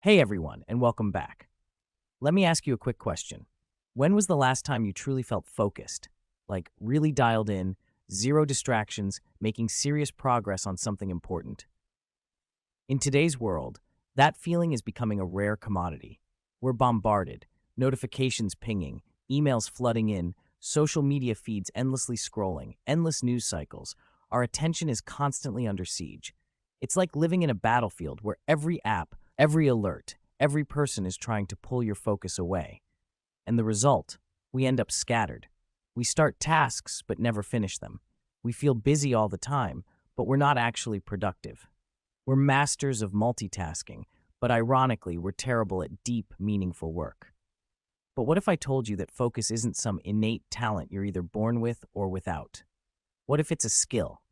Hey everyone, and welcome back. Let me ask you a quick question. When was the last time you truly felt focused? Like really dialed in, zero distractions, making serious progress on something important? In today's world, that feeling is becoming a rare commodity. We're bombarded, notifications pinging, emails flooding in, social media feeds endlessly scrolling, endless news cycles. Our attention is constantly under siege. It's like living in a battlefield where every app, every alert, every person is trying to pull your focus away. And the result? We end up scattered. We start tasks but never finish them. We feel busy all the time, but we're not actually productive. We're masters of multitasking, but ironically, we're terrible at deep, meaningful work. But what if I told you that focus isn't some innate talent you're either born with or without? What if it's a skill,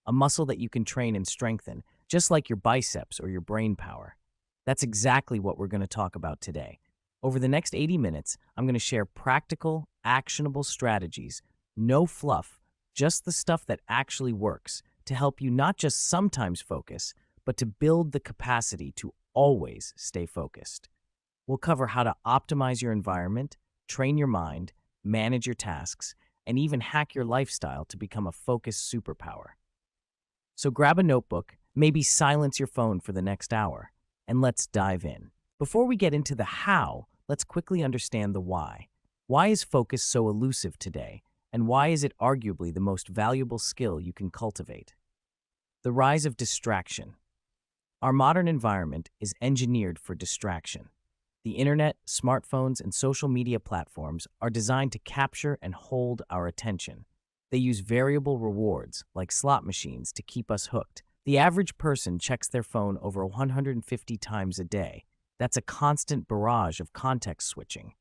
a muscle that you can train and strengthen, just like your biceps or your brain power? That's exactly what we're going to talk about today. Over the next 80 minutes, I'm going to share practical, actionable strategies, no fluff, just the stuff that actually works to help you not just sometimes focus, but to build the capacity to always stay focused. We'll cover how to optimize your environment, train your mind, manage your tasks, and even hack your lifestyle to become a focused superpower. So grab a notebook, maybe silence your phone for the next hour, and let's dive in. Before we get into the how, let's quickly understand the why. Why is focus so elusive today, and why is it arguably the most valuable skill you can cultivate? The rise of distraction. Our modern environment is engineered for distraction. The internet, smartphones, and social media platforms are designed to capture and hold our attention. They use variable rewards, like slot machines, to keep us hooked. The average person checks their phone over 150 times a day. That's a constant barrage of context switching.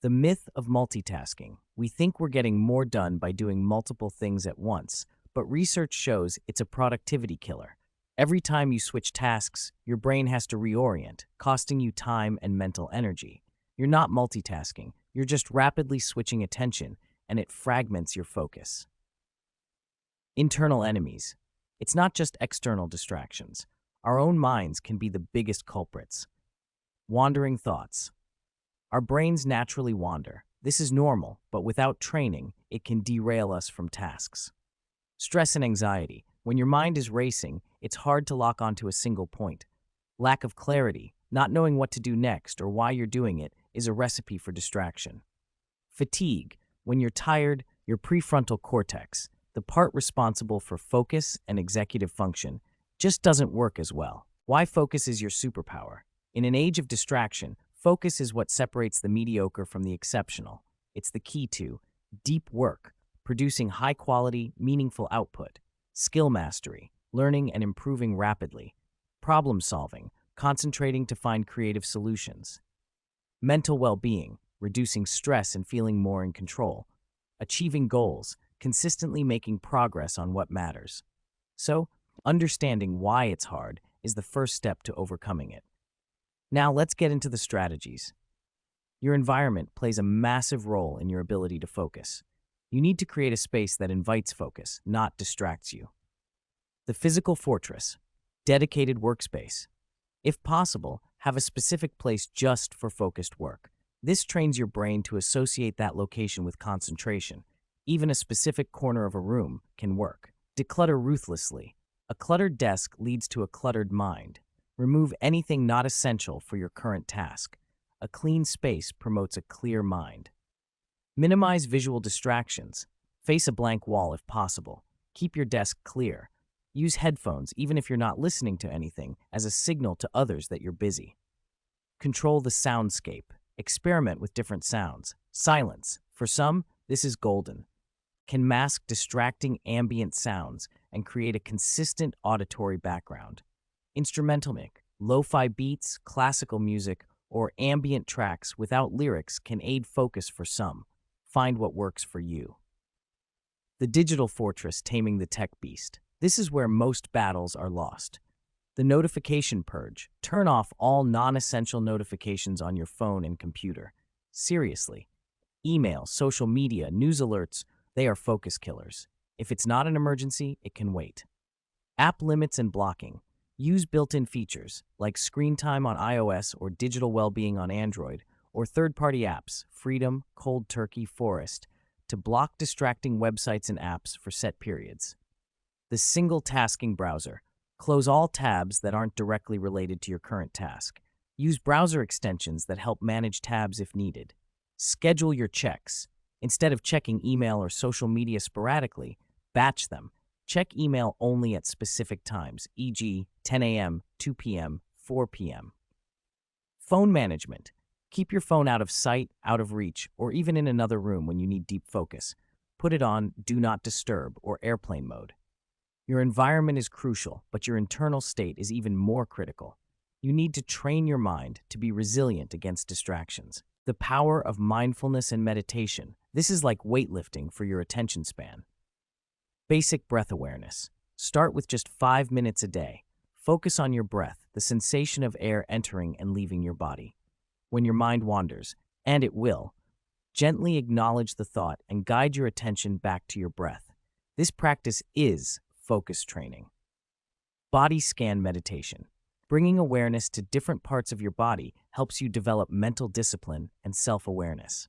The myth of multitasking. We think we're getting more done by doing multiple things at once, but research shows it's a productivity killer. Every time you switch tasks, your brain has to reorient, costing you time and mental energy. You're not multitasking, you're just rapidly switching attention, and it fragments your focus. Internal enemies. It's not just external distractions. Our own minds can be the biggest culprits. Wandering thoughts. Our brains naturally wander. This is normal, but without training, it can derail us from tasks. Stress and anxiety. When your mind is racing, it's hard to lock onto a single point. Lack of clarity, not knowing what to do next or why you're doing it, is a recipe for distraction. Fatigue. When you're tired, your prefrontal cortex, the part responsible for focus and executive function, just doesn't work as well. Why focus is your superpower? In an age of distraction, focus is what separates the mediocre from the exceptional. It's the key to deep work, producing high-quality, meaningful output, skill mastery, learning and improving rapidly, problem solving, concentrating to find creative solutions, mental well-being, reducing stress and feeling more in control, achieving goals, consistently making progress on what matters. So, understanding why it's hard is the first step to overcoming it. Now let's get into the strategies. Your environment plays a massive role in your ability to focus. You need to create a space that invites focus, not distracts you. The physical fortress, dedicated workspace. If possible, have a specific place just for focused work. This trains your brain to associate that location with concentration. Even a specific corner of a room can work. Declutter ruthlessly. A cluttered desk leads to a cluttered mind. Remove anything not essential for your current task. A clean space promotes a clear mind. Minimize visual distractions. Face a blank wall if possible. Keep your desk clear. Use headphones even if you're not listening to anything as a signal to others that you're busy. Control the soundscape. Experiment with different sounds. Silence. For some, this is golden. Can mask distracting ambient sounds and create a consistent auditory background. Instrumental music, lo-fi beats, classical music, or ambient tracks without lyrics can aid focus for some. Find what works for you. The digital fortress taming the tech beast. This is where most battles are lost. The notification purge. Turn off all non-essential notifications on your phone and computer. Seriously. Email, social media, news alerts, they are focus killers. If it's not an emergency, it can wait. App limits and blocking. Use built-in features like screen time on iOS or digital well-being on Android, or third-party apps, Freedom, Cold Turkey, Forest, to block distracting websites and apps for set periods. The single tasking browser. Close all tabs that aren't directly related to your current task. Use browser extensions that help manage tabs if needed. Schedule your checks. Instead of checking email or social media sporadically, batch them. Check email only at specific times, e.g., 10 a.m., 2 p.m., 4 p.m. Phone management. Keep your phone out of sight, out of reach, or even in another room when you need deep focus. Put it on Do Not Disturb or airplane mode. Your environment is crucial, but your internal state is even more critical. You need to train your mind to be resilient against distractions. The power of mindfulness and meditation. This is like weightlifting for your attention span. Basic breath awareness. Start with just 5 minutes a day. Focus on your breath, the sensation of air entering and leaving your body. When your mind wanders, and it will, gently acknowledge the thought and guide your attention back to your breath. This practice is focus training. Body scan meditation. Bringing awareness to different parts of your body helps you develop mental discipline and self-awareness.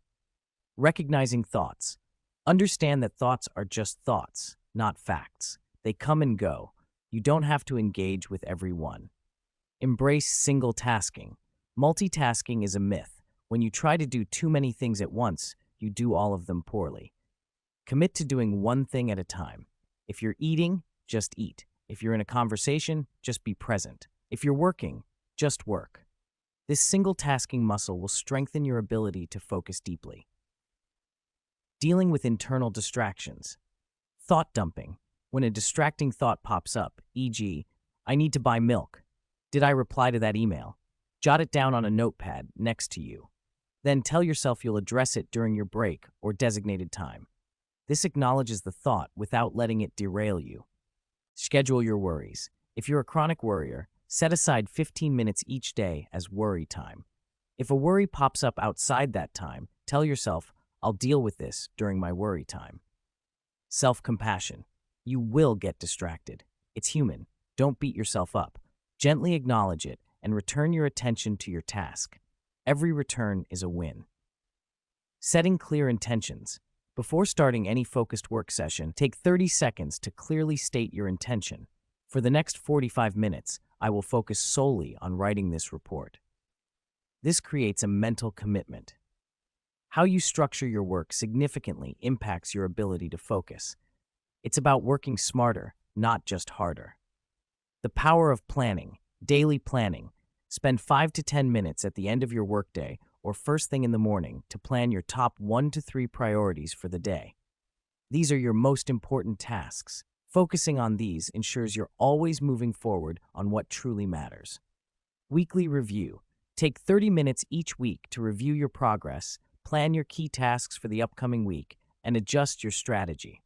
Recognizing thoughts. Understand that thoughts are just thoughts, not facts. They come and go. You don't have to engage with every one. Embrace single tasking. Multitasking is a myth. When you try to do too many things at once, you do all of them poorly. Commit to doing one thing at a time. If you're eating, just eat. If you're in a conversation, just be present. If you're working, just work. This single tasking muscle will strengthen your ability to focus deeply. Dealing with internal distractions. Thought dumping. When a distracting thought pops up, e.g., I need to buy milk. Did I reply to that email? Jot it down on a notepad next to you. Then tell yourself you'll address it during your break or designated time. This acknowledges the thought without letting it derail you. Schedule your worries. If you're a chronic worrier, set aside 15 minutes each day as worry time. If a worry pops up outside that time, tell yourself, I'll deal with this during my worry time. Self-compassion. You will get distracted. It's human. Don't beat yourself up. Gently acknowledge it and return your attention to your task. Every return is a win. Setting clear intentions. Before starting any focused work session, take 30 seconds to clearly state your intention. For the next 45 minutes, I will focus solely on writing this report. This creates a mental commitment. How you structure your work significantly impacts your ability to focus. It's about working smarter, not just harder. The power of planning, daily planning. Spend 5 to 10 minutes at the end of your workday or first thing in the morning to plan your top 1 to 3 priorities for the day. These are your most important tasks. Focusing on these ensures you're always moving forward on what truly matters. Weekly review. Take 30 minutes each week to review your progress, plan your key tasks for the upcoming week, and adjust your strategy.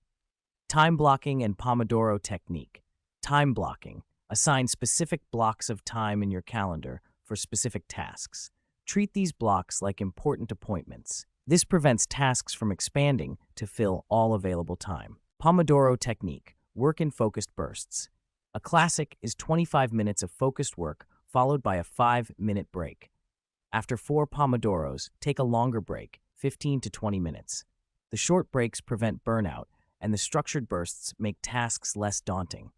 Time blocking and Pomodoro technique. Time blocking. Assign specific blocks of time in your calendar for specific tasks. Treat these blocks like important appointments. This prevents tasks from expanding to fill all available time. Pomodoro technique. Work in focused bursts. A classic is 25 minutes of focused work followed by a 5-minute break. After 4 Pomodoros, take a longer break, 15 to 20 minutes. The short breaks prevent burnout, and the structured bursts make tasks less daunting.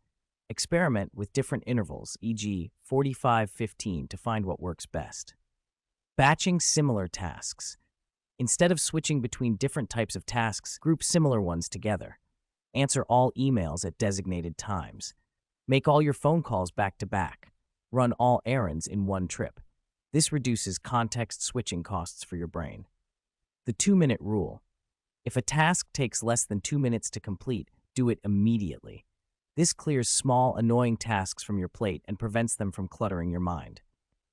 Experiment with different intervals, e.g., 45-15 to find what works best. Batching similar tasks. Instead of switching between different types of tasks, group similar ones together. Answer all emails at designated times. Make all your phone calls back-to-back. Run all errands in one trip. This reduces context switching costs for your brain. The 2-minute rule. If a task takes less than 2 minutes to complete, do it immediately. This clears small, annoying tasks from your plate and prevents them from cluttering your mind.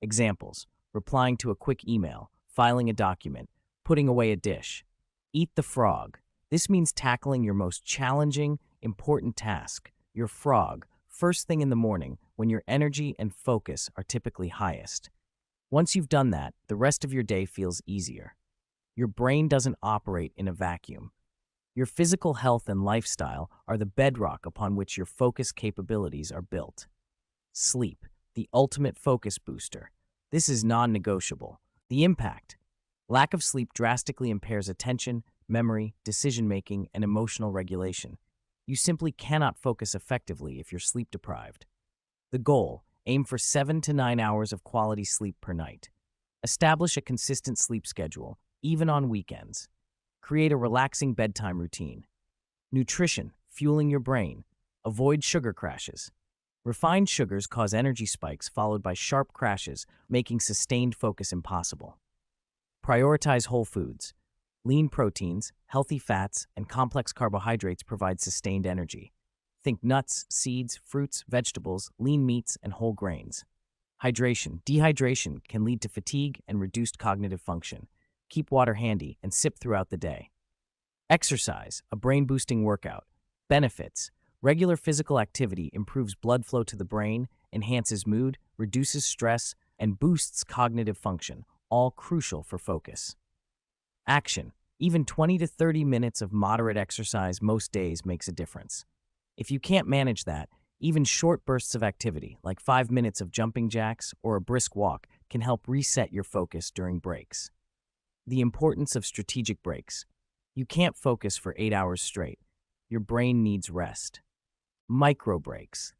Examples: replying to a quick email, filing a document, putting away a dish. Eat the frog. This means tackling your most challenging, important task, your frog, first thing in the morning when your energy and focus are typically highest. Once you've done that, the rest of your day feels easier. Your brain doesn't operate in a vacuum. Your physical health and lifestyle are the bedrock upon which your focus capabilities are built. Sleep, the ultimate focus booster. This is non-negotiable. The impact. Lack of sleep drastically impairs attention, memory, decision-making, and emotional regulation. You simply cannot focus effectively if you're sleep deprived. The goal, aim for 7 to 9 hours of quality sleep per night. Establish a consistent sleep schedule, even on weekends. Create a relaxing bedtime routine. Nutrition, fueling your brain. Avoid sugar crashes. Refined sugars cause energy spikes followed by sharp crashes, making sustained focus impossible. Prioritize whole foods. Lean proteins, healthy fats, and complex carbohydrates provide sustained energy. Think nuts, seeds, fruits, vegetables, lean meats, and whole grains. Hydration. Dehydration can lead to fatigue and reduced cognitive function. Keep water handy and sip throughout the day. Exercise, a brain-boosting workout. Benefits. Regular physical activity improves blood flow to the brain, enhances mood, reduces stress, and boosts cognitive function, all crucial for focus. Action. Even 20 to 30 minutes of moderate exercise most days makes a difference. If you can't manage that, even short bursts of activity, like 5 minutes of jumping jacks or a brisk walk, can help reset your focus during breaks. The importance of strategic breaks. You can't focus for 8 hours straight. Your brain needs rest. Micro breaks.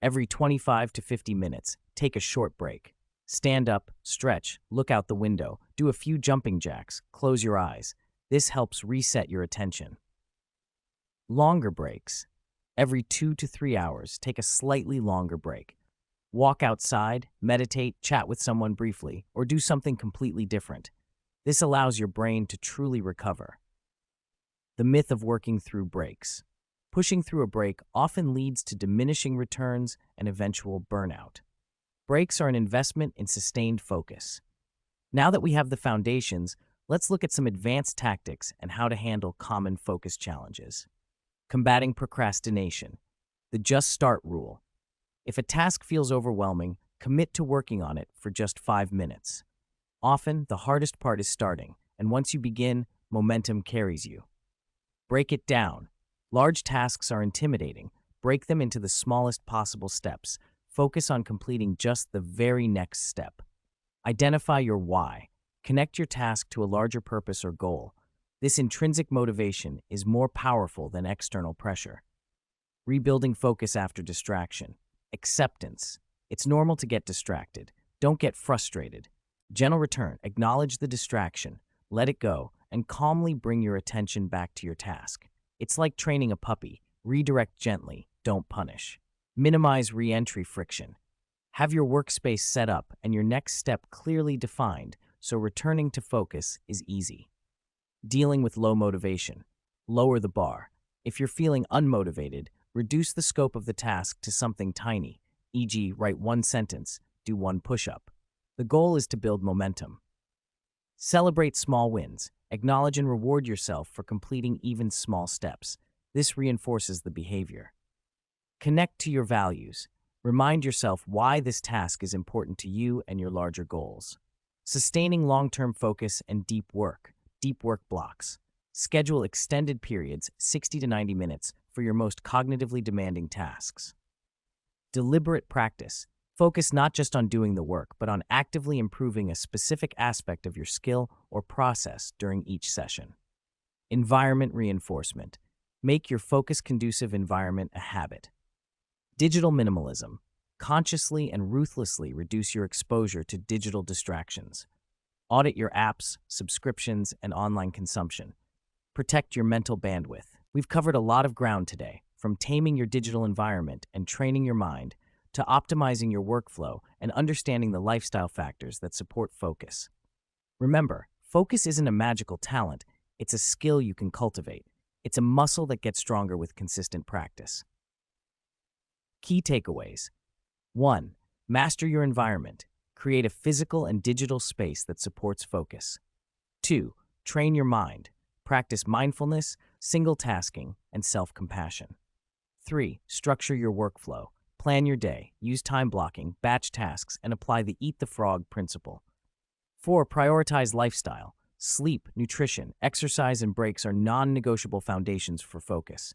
Every 25 to 50 minutes, take a short break. Stand up, stretch, look out the window, do a few jumping jacks, close your eyes. This helps reset your attention. Longer breaks. Every 2 to 3 hours, take a slightly longer break. Walk outside, meditate, chat with someone briefly, or do something completely different. This allows your brain to truly recover. The myth of working through breaks. Pushing through a break often leads to diminishing returns and eventual burnout. Breaks are an investment in sustained focus. Now that we have the foundations, let's look at some advanced tactics and how to handle common focus challenges. Combating procrastination. The just start rule. If a task feels overwhelming, commit to working on it for just 5 minutes. Often, the hardest part is starting, and once you begin, momentum carries you. Break it down. Large tasks are intimidating. Break them into the smallest possible steps. Focus on completing just the very next step. Identify your why. Connect your task to a larger purpose or goal. This intrinsic motivation is more powerful than external pressure. Rebuilding focus after distraction. Acceptance. It's normal to get distracted. Don't get frustrated. Gentle return. Acknowledge the distraction. Let it go, and calmly bring your attention back to your task. It's like training a puppy. Redirect gently, don't punish. Minimize re-entry friction. Have your workspace set up and your next step clearly defined, so returning to focus is easy. Dealing with low motivation. Lower the bar. If you're feeling unmotivated, reduce the scope of the task to something tiny, e.g., write 1 sentence, do 1 push-up. The goal is to build momentum. Celebrate small wins. Acknowledge and reward yourself for completing even small steps. This reinforces the behavior. Connect to your values. Remind yourself why this task is important to you and your larger goals. Sustaining long-term focus and deep work blocks. Schedule extended periods, 60 to 90 minutes, for your most cognitively demanding tasks. Deliberate practice. Focus not just on doing the work, but on actively improving a specific aspect of your skill or process during each session. Environment reinforcement. Make your focus-conducive environment a habit. Digital minimalism. Consciously and ruthlessly reduce your exposure to digital distractions. Audit your apps, subscriptions, and online consumption. Protect your mental bandwidth. We've covered a lot of ground today, from taming your digital environment and training your mind to optimizing your workflow and understanding the lifestyle factors that support focus. Remember, focus isn't a magical talent, it's a skill you can cultivate. It's a muscle that gets stronger with consistent practice. Key takeaways. 1. Master your environment. Create a physical and digital space that supports focus. 2. Train your mind. Practice mindfulness, single tasking, and self-compassion. 3. Structure your workflow. Plan your day, use time blocking, batch tasks, and apply the eat the frog principle. 4. Prioritize lifestyle. Sleep, nutrition, exercise, and breaks are non-negotiable foundations for focus.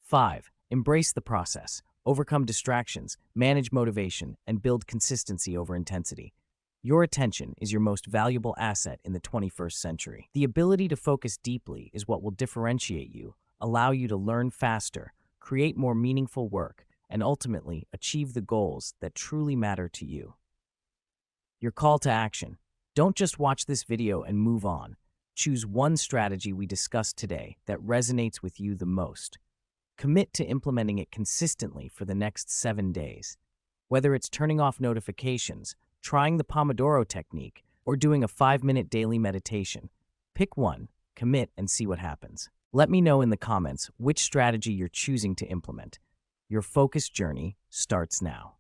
5. Embrace the process. overcome distractions, manage motivation, and build consistency over intensity. Your attention is your most valuable asset in the 21st century. The ability to focus deeply is what will differentiate you, allow you to learn faster, create more meaningful work, and ultimately achieve the goals that truly matter to you. Your call to action. Don't just watch this video and move on. Choose one strategy we discussed today that resonates with you the most. Commit to implementing it consistently for the next 7 days. Whether it's turning off notifications, trying the Pomodoro technique, or doing a 5-minute daily meditation, pick one, commit, and see what happens. Let me know in the comments which strategy you're choosing to implement. Your focus journey starts now.